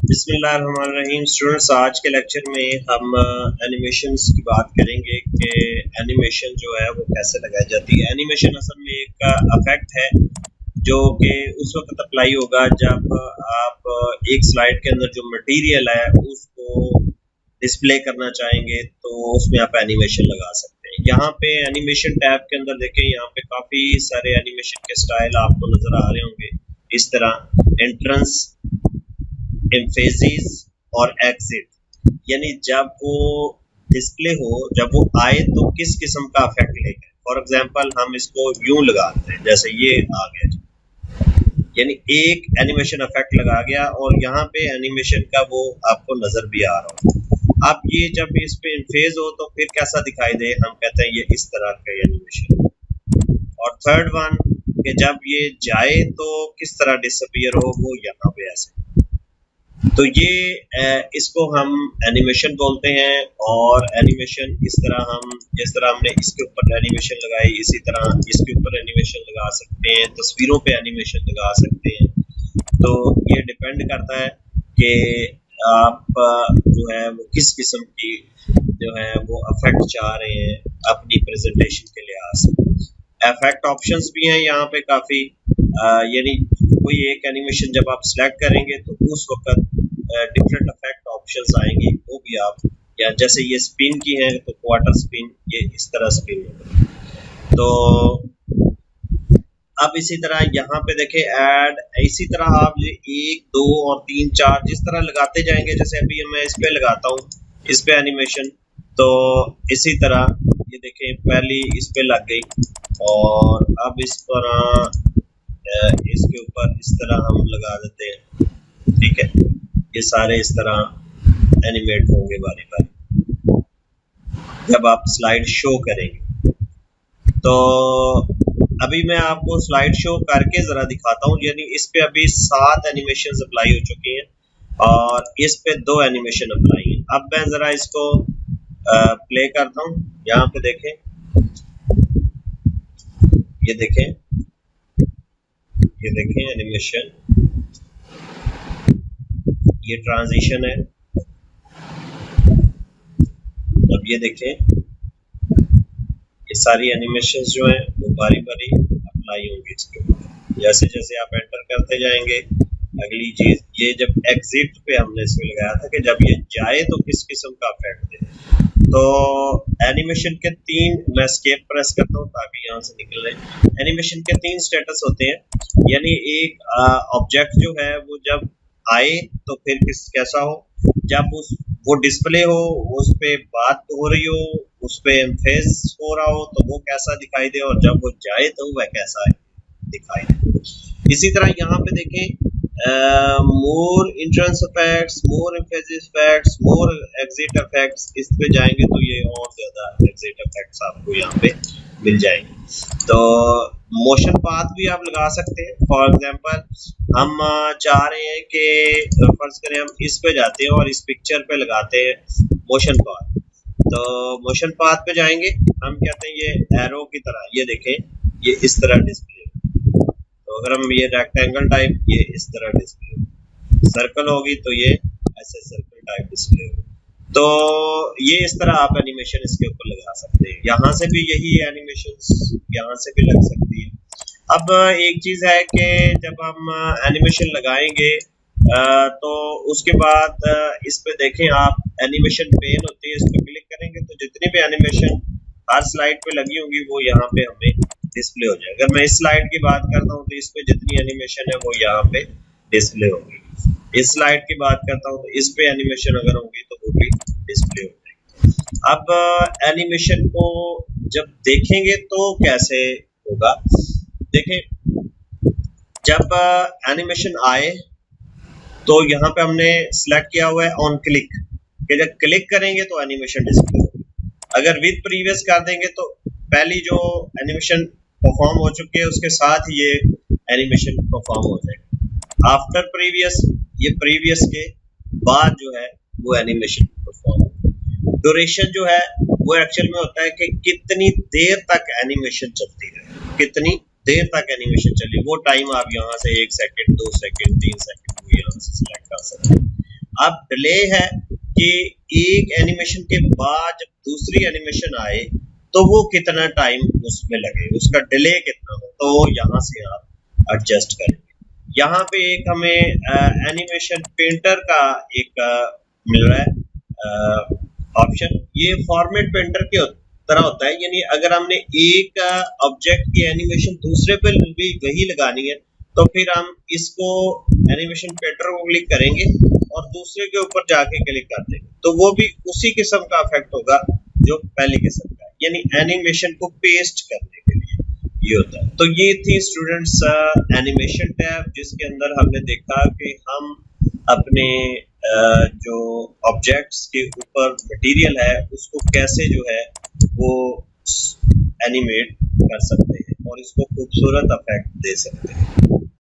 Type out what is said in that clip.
बिस्मिल्लाहिर्रहमानिर्रहीम। स्टूडेंट्स, आज के लेक्चर में हम एनिमेशंस की बात करेंगे कि एनिमेशन जो है वो कैसे लगाई जाती है। एनिमेशन असल में एक इफेक्ट है जो कि उस वक्त अप्लाई होगा जब आप एक स्लाइड के अंदर जो मटेरियल है उसको डिस्प्ले करना चाहेंगे तो उसमें आप एनिमेशन लगा सकते हैं। यहाँ पे एनिमेशन टैब के अंदर देखें, यहाँ पे काफ़ी सारे एनिमेशन के स्टाइल आपको नज़र आ रहे होंगे। इस तरह एंट्रेंस, एम्फेसिस और एग्जिट, यानी जब वो डिस्प्ले हो, जब वो आए तो किस किस्म का इफेक्ट लेगा। फॉर एग्जांपल हम इसको यूं लगाते हैं, जैसे ये आ गया, यानी एक एनिमेशन इफेक्ट लगा गया और यहाँ पे एनिमेशन का वो आपको नजर भी आ रहा हो। अब ये जब इस पे इनफेज हो तो फिर कैसा दिखाई दे, हम कहते हैं ये इस तरह का एनिमेशन। और थर्ड वन कि जब ये जाए तो किस तरह डिसअपीयर हो, वो यहाँ पे ऐसे। तो ये इसको हम एनिमेशन बोलते हैं। और एनिमेशन इस तरह हम, जिस तरह हमने इसके ऊपर एनिमेशन लगाई, इसी तरह इसके ऊपर एनिमेशन लगा सकते हैं, तस्वीरों पे एनिमेशन लगा सकते हैं। तो ये डिपेंड करता है कि आप जो है वो किस किस्म की जो है वो इफेक्ट चाह रहे हैं अपनी प्रेजेंटेशन के लिहाज से। इफेक्ट ऑप्शंस भी हैं यहाँ पे काफ़ी, यानी कोई एक एनिमेशन जब आप सिलेक्ट करेंगे तो उस वक्त डिफरेंट इफेक्ट ऑप्शंस आएंगे, वो भी आप, या जैसे ये स्पिन की है तो क्वार्टर स्पिन, ये इस तरह स्पिन होगा। तो अब इसी तरह यहाँ पे देखें ऐड, इसी तरह आप ये 1, 2 और 3, 4 जिस तरह लगाते जाएंगे, जैसे अभी मैं इस पे लगाता हूँ, इस पे एनिमेशन, तो इसी तरह ये देखें पहली इस पे लग गई और अब इस पर इसके ऊपर इस तरह हम लगा देते हैं। ठीक है, ये सारे इस तरह एनिमेट होंगे बारी बारी जब आप स्लाइड शो करेंगे। तो अभी मैं आपको स्लाइड शो करके ज़रा दिखाता हूँ, यानी इस पे अभी 7 एनिमेशन अप्लाई हो चुकी हैं और इस पे 2 एनिमेशन अप्लाई हैं। अब मैं ज़रा इसको प्ले करता हूँ। यहाँ पे देखें, ये देखें एनिमेशन, ये ट्रांजिशन है। अब ये देखें, ये सारी एनिमेशन जो हैं वो बारी बारी अप्लाई होंगी इसके ऊपर। जैसे जैसे आप एंटर करते जाएंगे, अगली चीज, ये जब एग्जिट पे हमने इसमें लगाया था कि जब ये जाए तो किस किस्म का इफेक्ट दे। तो एनिमेशन के 3, मैं एस्केप प्रेस करता हूँ ताकि यहाँ से निकल रहे। एनिमेशन के 3 स्टेटस होते हैं, यानी एक ऑब्जेक्ट जो है वो जब आए तो फिर कैसा हो, जब वो डिस्प्ले हो, उस पे बात हो रही हो, उस पे एम्फेस हो रहा हो तो वो कैसा दिखाई दे, और जब वो जाए तो वह कैसा दिखाई दे। इसी तरह यहाँ पे देखें, मोर इंट्रेंस इफेक्ट्स, मोर एम्फेसिस इफेक्ट्स, मोर एग्जिट इफेक्ट्स, इस पे जाएंगे तो ये और ज्यादा एग्जिट इफेक्ट्स आपको यहाँ पे मिल जाएंगे। तो मोशन पाथ भी आप लगा सकते हैं। फॉर एग्जांपल हम चाह रहे हैं कि फर्ज करें हम इस पे जाते हैं और इस पिक्चर पे लगाते हैं मोशन पाथ। तो मोशन पाथ पे जाएंगे, हम कहते हैं ये एरो की तरह, ये देखें ये इस तरह डिस्प्ले। तो अगर हम ये रेक्टेंगल टाइप, ये इस तरह डिस्प्ले, सर्कल होगी तो ये ऐसे सर्कल टाइप डिस्प्ले होगी। तो ये इस तरह आप एनिमेशन इसके ऊपर लगा सकते हैं। यहाँ से भी यही एनिमेशन यहाँ से भी लग सकती है। अब एक चीज है कि जब हम एनिमेशन लगाएंगे तो उसके बाद इस पे देखें आप, एनिमेशन पेन होती है, इस पे क्लिक करेंगे तो जितनी भी एनिमेशन हर स्लाइड पे लगी होंगी वो यहाँ पे हमें डिस्प्ले हो जाए। अगर मैं इस स्लाइड की बात करता हूँ तो इस पे जितनी एनिमेशन है वो यहाँ पे डिस्प्ले होगी। इस स्लाइड की बात करता हूँ तो इस पे एनिमेशन अगर होगी तो वो भी डिस्प्ले हो जाएगी। अब एनिमेशन को जब देखेंगे तो कैसे होगा, देखें जब एनिमेशन आए तो यहाँ पे हमने सिलेक्ट किया हुआ है ऑन क्लिक, कि जब क्लिक करेंगे तो एनिमेशन डिस्प्ले होगी। अगर विद प्रीवियस कर देंगे तो पहली जो एनिमेशन परफॉर्म हो चुकी है उसके साथ ये एनिमेशन परफॉर्म हो जाएगी। आफ्टर प्रीवियस, ये प्रीवियस के बाद जो है वो एनिमेशन परफॉर्म होगी। ड्यूरेशन जो है वो एक्चुअल में होता है कि कितनी देर तक एनिमेशन चलती है, कितनी देर तक एनिमेशन चली, वो टाइम आप यहाँ से 1 सेकंड, 2 सेकंड, 3 सेकंड यहाँ से सिलेक्ट कर सकते हैं। अब डिले है कि एक एनिमेशन के बाद जब दूसरी एनिमेशन आए तो वो कितना टाइम उसमें लगे, उसका डिले कितना हो, तो यहाँ से आप एडजस्ट करेंगे। यहाँ पे एक हमें एनिमेशन पेंटर का एक मिल रहा है ऑप्शन। ये फॉर्मेट पेंटर के तरह होता है, यानी अगर हमने एक ऑब्जेक्ट की एनिमेशन दूसरे पे भी वही लगानी है तो फिर हम इसको एनिमेशन पेंटर को क्लिक करेंगे और दूसरे के ऊपर जाके क्लिक कर देंगे तो वो भी उसी किस्म का इफेक्ट होगा जो पहली किस्म का है, यानी एनिमेशन को पेस्ट करने के लिए ये होता है। तो ये थी स्टूडेंट्स एनिमेशन टैब, जिसके अंदर हमने देखा कि हम अपने जो ऑब्जेक्ट्स के ऊपर मटेरियल है उसको कैसे जो है वो एनिमेट कर सकते हैं और इसको खूबसूरत इफेक्ट दे सकते हैं।